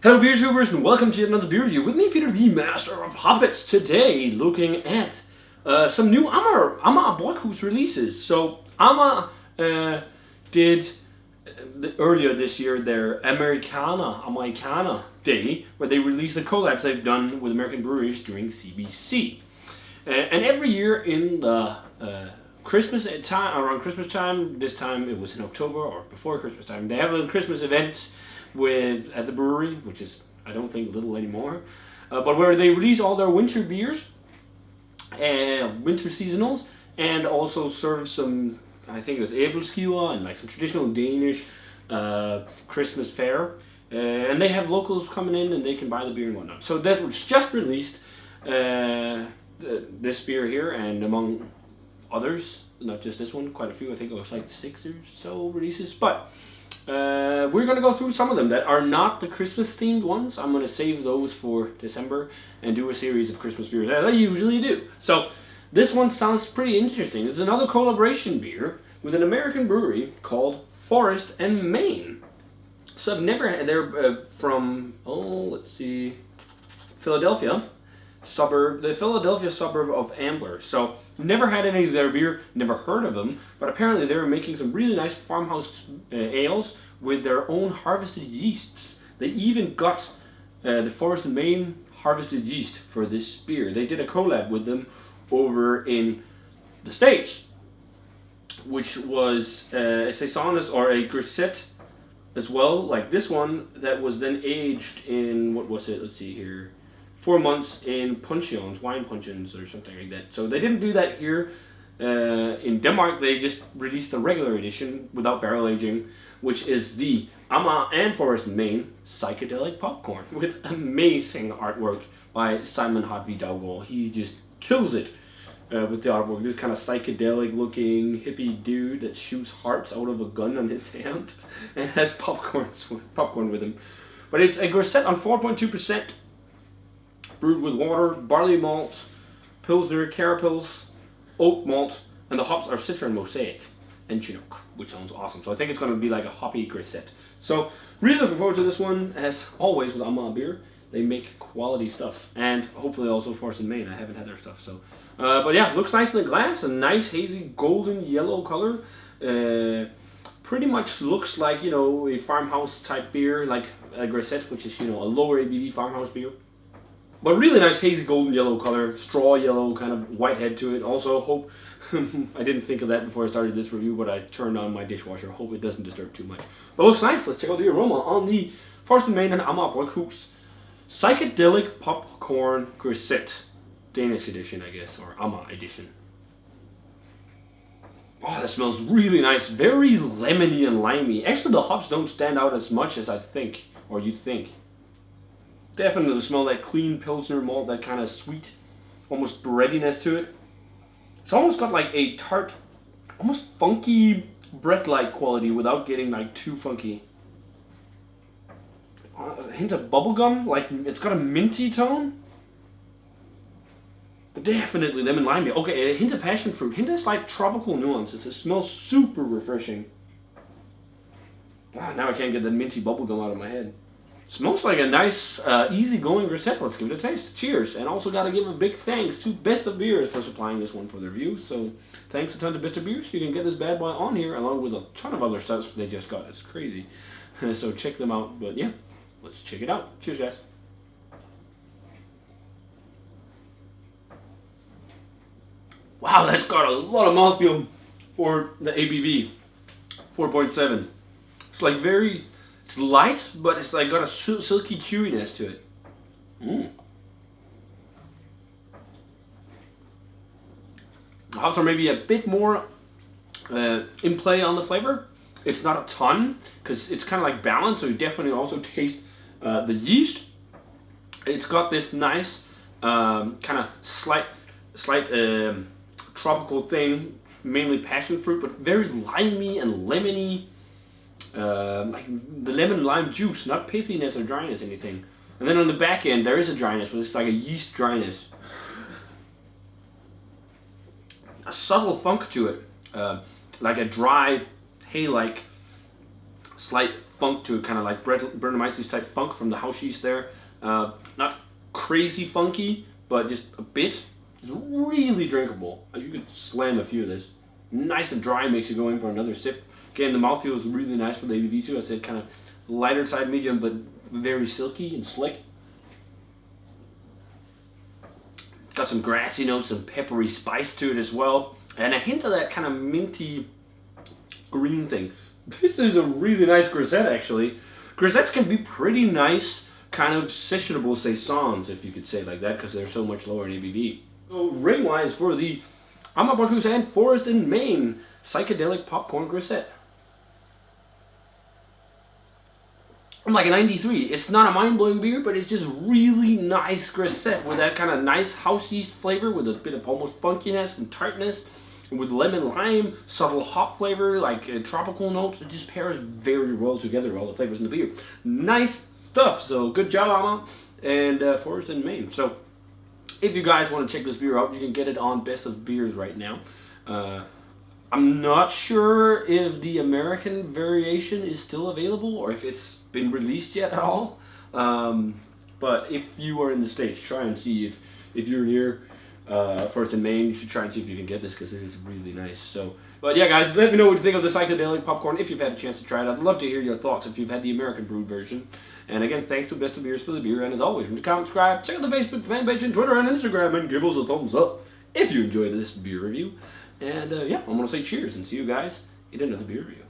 Hello beer tubers and welcome to another beer review with me, Peter, the master of hobbits. Today looking at some new Amager Bryghus releases. So Amager did earlier this year their Americana Day, where they released the collabs they've done with American breweries during CBC. And every year in the Christmas time, around Christmas time, this time it was in October or before Christmas time, they have a Christmas event at the brewery, which is, I don't think, little anymore, but where they release all their winter beers and winter seasonals, and also serve some, I think it was Æbleskiver and like some traditional Danish Christmas fare, and they have locals coming in and they can buy the beer and whatnot. So that was just released, this beer here, and among others, not just this one, quite a few. I think it was like 6 or so releases, but we're going to go through some of them that are not the Christmas themed ones. I'm going to save those for December and do a series of Christmas beers as I usually do. So this one sounds pretty interesting. It's another collaboration beer with an American brewery called Forest and Maine. So I've never had, they're from, let's see, Philadelphia suburb, the Philadelphia suburb of Amager. So never had any of their beer, never heard of them, but apparently they were making some really nice farmhouse ales with their own harvested yeasts. They even got the Forest and Maine harvested yeast for this beer. They did a collab with them over in the States, which was a Saison's or a Grisette as well, like this one, that was then aged in, what was it, let's see here, 4 months in puncheons, wine puncheons or something like that. So they didn't do that here. In Denmark, they just released the regular edition without barrel aging, which is the Amager and Forest and Maine Psychedelic Popcorn with amazing artwork by Simon Hartvig Daugård. He just kills it with the artwork. This kind of psychedelic looking hippie dude that shoots hearts out of a gun on his hand and has popcorn with him. But it's a Grisette on 4.2%. Brewed with water, barley malt, pilsner, carapils, oat malt, and the hops are Citron Mosaic and Chinook, which sounds awesome. So I think it's going to be like a hoppy Grisette. So really looking forward to this one. As always with Amager beer, they make quality stuff, and hopefully also Forest and Maine. I haven't had their stuff, so but yeah, looks nice in the glass. A nice hazy golden yellow color. Pretty much looks like, you know, a farmhouse type beer, like a Grisette, which is, you know, a lower ABV farmhouse beer. But really nice hazy golden yellow color, straw yellow, kind of white head to it. Also, hope, I didn't think of that before I started this review, but I turned on my dishwasher. Hope it doesn't disturb too much. But it looks nice. Let's check out the aroma on the Forest and Maine and Amager Bryghus Psychedelic Popcorn Grisette. Danish edition, I guess, or Amager edition. Oh, that smells really nice. Very lemony and limey. Actually, the hops don't stand out as much as I think, or you'd think. Definitely smell that clean Pilsner malt, that kind of sweet, almost breadiness to it. It's almost got like a tart, almost funky bread-like quality without getting like too funky. A hint of bubblegum, like it's got a minty tone. But definitely lemon limey. Okay, a hint of passion fruit, hint of slight tropical nuances. It smells super refreshing. Ah, now I can't get the minty bubblegum out of my head. Smells like a nice, easy-going Grisette. Let's give it a taste. Cheers. And also got to give a big thanks to Best of Beers for supplying this one for their review. So thanks a ton to Best of Beers. You can get this bad boy on here along with a ton of other stuff they just got. It's crazy. So check them out. But yeah, let's check it out. Cheers, guys. Wow, that's got a lot of mouthfeel for the ABV. 4.7. It's like very... It's light, but it's like got a silky chewiness to it. The hops are maybe a bit more in play on the flavor. It's not a ton, because it's kind of like balanced, so you definitely also taste the yeast. It's got this nice kind of slight tropical thing, mainly passion fruit, but very limey and lemony. Like the lemon lime juice, not pithiness or dryness, anything. And then on the back end there is a dryness, but it's like a yeast dryness. A subtle funk to it, like a dry hay-like slight funk to it, kind of like Brewermeister's type funk from the house yeast there. Not crazy funky, but just a bit. It's really drinkable. You could slam a few of this. Nice and dry, makes you go in for another sip. Again, the mouthfeel is really nice for the ABV too. I said kind of lighter side medium, but very silky and slick. Got some grassy notes, some peppery spice to it as well, and a hint of that kind of minty green thing. This is a really nice Grisette, actually. Grisettes can be pretty nice, kind of sessionable saisons, if you could say it like that, because they're so much lower in ABV. So rating-wise for the Amager and Forest and Maine Psychedelic Popcorn Grisette, I'm like a 93. It's not a mind-blowing beer, but it's just really nice Grisette with that kind of nice house yeast flavor with a bit of almost funkiness and tartness. And with lemon lime, subtle hop flavor, like tropical notes. It just pairs very well together, all the flavors in the beer. Nice stuff. So good job, Amma and Forest and Maine. So if you guys want to check this beer out, you can get it on Best of Beers right now. I'm not sure if the American variation is still available or if it's been released yet at all. But if you are in the States, try and see if you're near Forest and Maine, you should try and see if you can get this because it is really nice. So, but yeah, guys, let me know what you think of the Psychedelic Popcorn if you've had a chance to try it. I'd love to hear your thoughts if you've had the American brewed version. And again, thanks to Best of Beers for the beer. And as always, remember to comment, subscribe, check out the Facebook fan page and Twitter and Instagram, and give us a thumbs up if you enjoyed this beer review. And yeah, I'm going to say cheers and see you guys in another beer review.